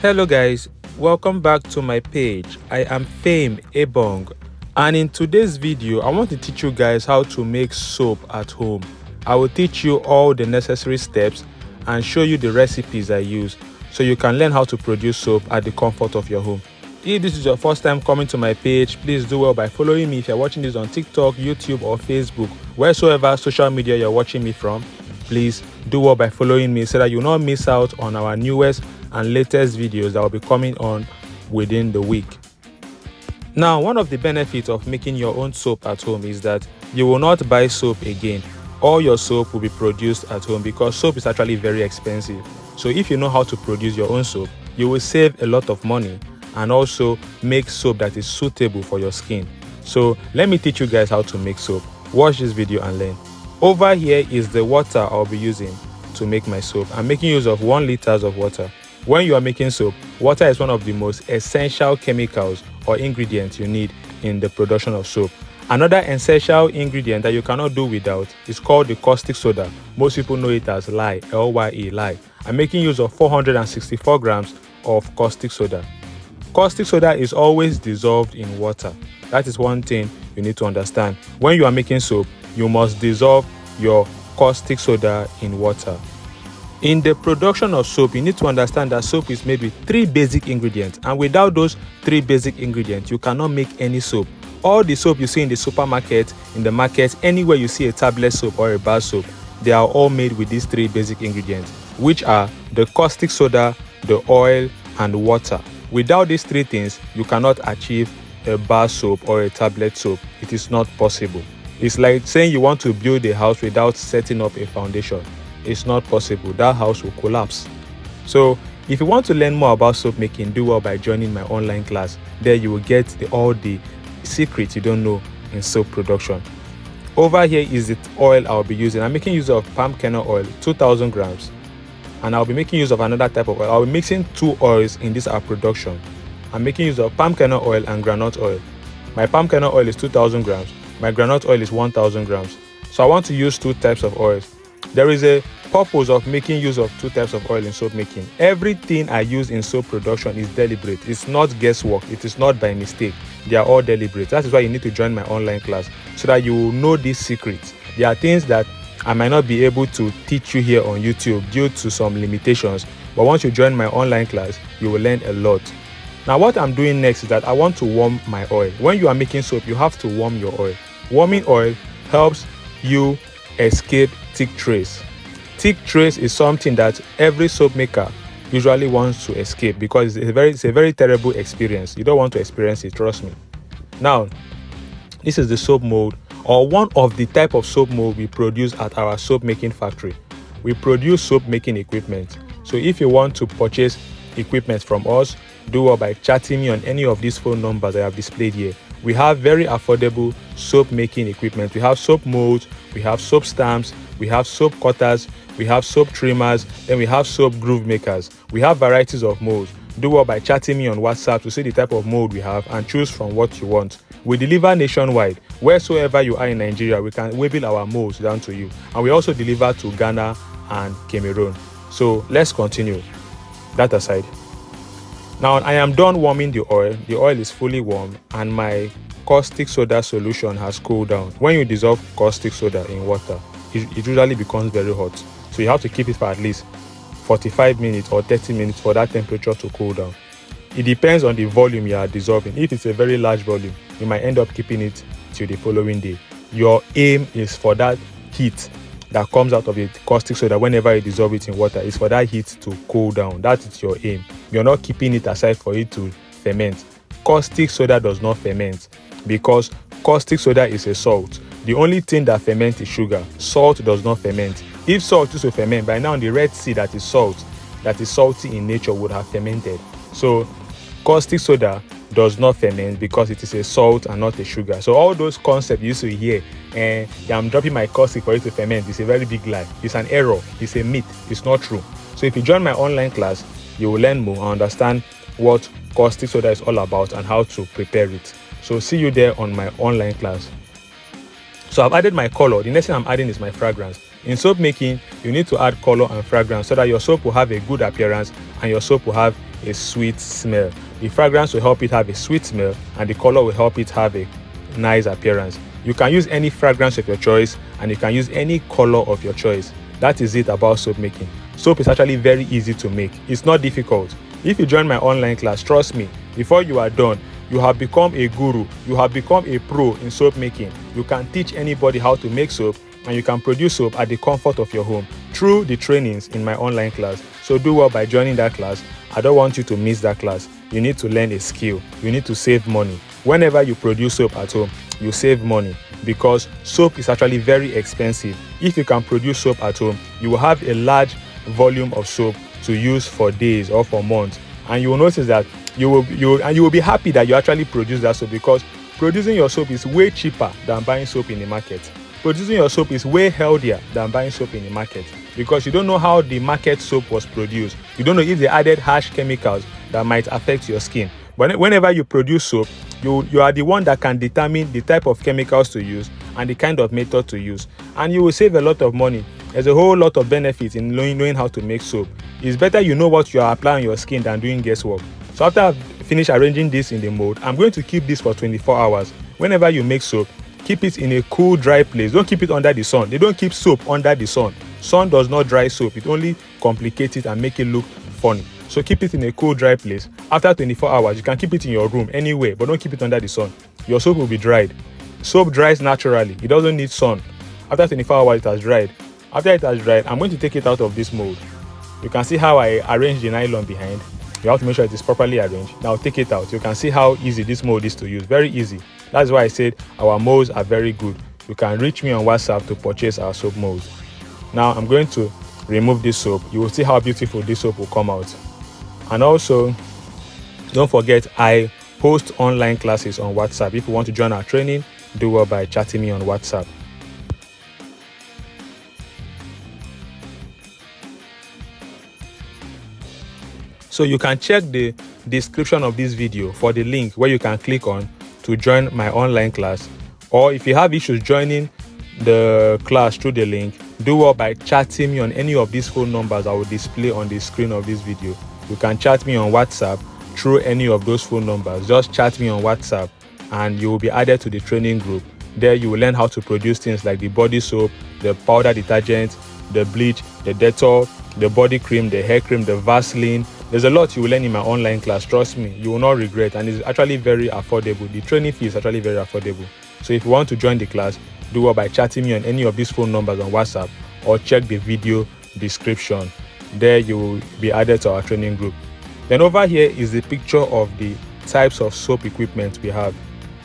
Hello guys, welcome back to my page. I am Fame Ebong, and in today's video I want to teach you guys how to make soap at home. I will teach you all the necessary steps and show you the recipes I use so you can learn how to produce soap at the comfort of your home. If this is your first time coming to my page, please do well by following me if you're watching this on TikTok, YouTube or Facebook. Wheresoever social media you're watching me from, please do well by following me so that you will not miss out on our newest and latest videos that will be coming on within the week. Now, one of the benefits of making your own soap at home is that you will not buy soap again. All your soap will be produced at home because soap is actually very expensive. So if you know how to produce your own soap, you will save a lot of money and also make soap that is suitable for your skin. So let me teach you guys how to make soap. Watch this video and learn. Over here is the water I'll be using to make my soap. I'm making use of 1 liter of water. When you are making soap, water is one of the most essential chemicals or ingredients you need in the production of soap. Another essential ingredient that you cannot do without is called the caustic soda. Most people know it as lye, L-Y-E, lye. I'm making use of 464 grams of caustic soda. Caustic soda is always dissolved in water. That is one thing you need to understand. When you are making soap, you must dissolve your caustic soda in water. In the production of soap, you need to understand that soap is made with 3 basic ingredients, and without those 3 basic ingredients, you cannot make any soap. All the soap you see in the supermarket, in the market, anywhere you see a tablet soap or a bar soap, they are all made with these 3 basic ingredients, which are the caustic soda, the oil, and water. Without these 3 things, you cannot achieve a bar soap or a tablet soap. It is not possible. It's like saying you want to build a house without setting up a foundation. It's not possible. That house will collapse. So if you want to learn more about soap making, do well by joining my online class. There you will get all the secrets you don't know in soap production. Over here is the oil I'll be using. I'm making use of palm kernel oil, 2000 grams. And I'll be making use of another type of oil. I'll be mixing 2 oils in this our production. I'm making use of palm kernel oil and groundnut oil. My palm kernel oil is 2000 grams. My groundnut oil is 1000 grams. So I want to use 2 types of oils. There is a purpose of making use of 2 types of oil in soap making. Everything I use in soap production is deliberate. It's not guesswork. It is not by mistake. They are all deliberate. That is why you need to join my online class so that you will know these secrets. There are things that I might not be able to teach you here on YouTube due to some limitations, but once you join my online class, you will learn a lot. Now what I'm doing next is that I want to warm my oil. When you are making soap, you have to warm your oil. Warming oil helps you escape thick trace. Thick trace is something that every soap maker usually wants to escape because it's a very terrible experience. You don't want to experience it, trust me. Now, this is the soap mold, or one of the type of soap mold we produce at our soap making factory. We produce soap making equipment. So if you want to purchase equipment from us, do well by chatting me on any of these phone numbers I have displayed here. We have very affordable soap making equipment. We have soap molds, we have soap stamps, we have soap cutters, we have soap trimmers, then we have soap groove makers. We have varieties of molds. Do well by chatting me on WhatsApp to see the type of mold we have and choose from what you want. We deliver nationwide. Wheresoever you are in Nigeria, we can wheel our molds down to you. And we also deliver to Ghana and Cameroon. So let's continue. That aside. Now I am done warming the oil. The oil is fully warm and my caustic soda solution has cooled down. When you dissolve caustic soda in water, it usually becomes very hot. So you have to keep it for at least 45 minutes or 30 minutes for that temperature to cool down. It depends on the volume you are dissolving. If it's a very large volume, you might end up keeping it till the following day. Your aim is for that heat that comes out of the caustic soda whenever you dissolve it in water is for that heat to cool down. That is your aim. You're not keeping it aside for it to ferment. Caustic soda does not ferment because caustic soda is a salt. The only thing that ferments is sugar. Salt does not ferment. If salt used to ferment, by now the Red Sea that is salt, that is salty in nature, would have fermented. So caustic soda does not ferment because it is a salt and not a sugar. So all those concepts you used to hear, I'm dropping my caustic for it to ferment, it's a very big lie. It's an error. It's a myth. It's not true. So if you join my online class, you will learn more and understand what caustic soda is all about and how to prepare it. So see you there on my online class. So I've added my color. The next thing I'm adding is my fragrance. In soap making, you need to add color and fragrance so that your soap will have a good appearance and your soap will have a sweet smell. The fragrance will help it have a sweet smell, and the color will help it have a nice appearance. You can use any fragrance of your choice, and you can use any color of your choice. That is it about soap making. Soap is actually very easy to make. It's not difficult. If you join my online class, trust me, before you are done, you have become a guru, you have become a pro in soap making. You can teach anybody how to make soap, and you can produce soap at the comfort of your home through the trainings in my online class. So do well by joining that class. I don't want you to miss that class. You need to learn a skill. You need to save money. Whenever you produce soap at home, you save money, because soap is actually very expensive. If you can produce soap at home, you will have a large volume of soap to use for days or for months, and you will notice that you will be happy that you actually produce that soap, because producing your soap is way cheaper than buying soap in the market. Producing your soap is way healthier than buying soap in the market, because you don't know how the market soap was produced. You don't know if they added harsh chemicals that might affect your skin. But whenever you produce soap, you are the one that can determine the type of chemicals to use and the kind of method to use, and you will save a lot of money. There's a whole lot of benefits in knowing how to make soap. It's better you know what you are applying on your skin than doing guesswork. So after I've finished arranging this in the mold, I'm going to keep this for 24 hours. Whenever you make soap, keep it in a cool, dry place. Don't keep it under the sun. They don't keep soap under the sun. Sun does not dry soap. It only complicates it and make it look funny. So keep it in a cool, dry place. After 24 hours, you can keep it in your room anywhere, but don't keep it under the sun. Your soap will be dried. Soap dries naturally. It doesn't need sun. After 24 hours, it has dried. After it has dried, I'm going to take it out of this mold. You can see how I arrange the nylon behind. You have to make sure it is properly arranged. Now take it out. You can see how easy this mold is to use. Very easy. That's why I said our molds are very good. You can reach me on WhatsApp to purchase our soap molds. Now I'm going to remove this soap. You will see how beautiful this soap will come out. And also, don't forget, I host online classes on WhatsApp. If you want to join our training, do well by chatting me on WhatsApp. So you can check the description of this video for the link where you can click on to join my online class. Or if you have issues joining the class through the link, do well by chatting me on any of these phone numbers I will display on the screen of this video. You can chat me on WhatsApp through any of those phone numbers. Just chat me on WhatsApp and you will be added to the training group. There you will learn how to produce things like the body soap, the powder detergent, the bleach, the Dettol, the body cream, the hair cream, the Vaseline. There's a lot you will learn in my online class. Trust me, you will not regret, and it's actually very affordable. The training fee is actually very affordable. So if you want to join the class, do well by chatting me on any of these phone numbers on WhatsApp, or check the video description. There you will be added to our training group. Then over here is the picture of the types of soap equipment we have.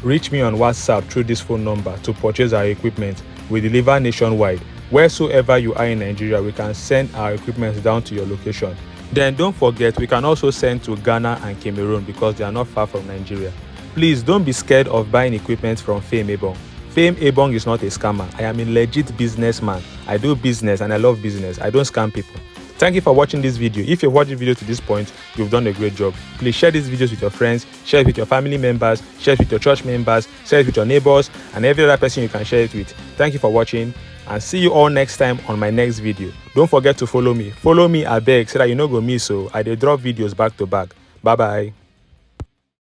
Reach me on WhatsApp through this phone number to purchase our equipment. We deliver nationwide. Wheresoever you are in Nigeria, we can send our equipment down to your location. Then don't forget, we can also send to Ghana and Cameroon because they are not far from Nigeria. Please don't be scared of buying equipment from Fame Ebong. Fame Ebong is not a scammer. I am a legit businessman. I do business and I love business. I don't scam people. Thank you for watching this video. If you've watched the video to this point, you've done a great job. Please share these videos with your friends, share it with your family members, share it with your church members, share it with your neighbors, and every other person you can share it with. Thank you for watching, and see you all next time on my next video. Don't forget to follow me. Follow me, I beg, so that you no go miss. So I dey drop videos back to back. Bye bye.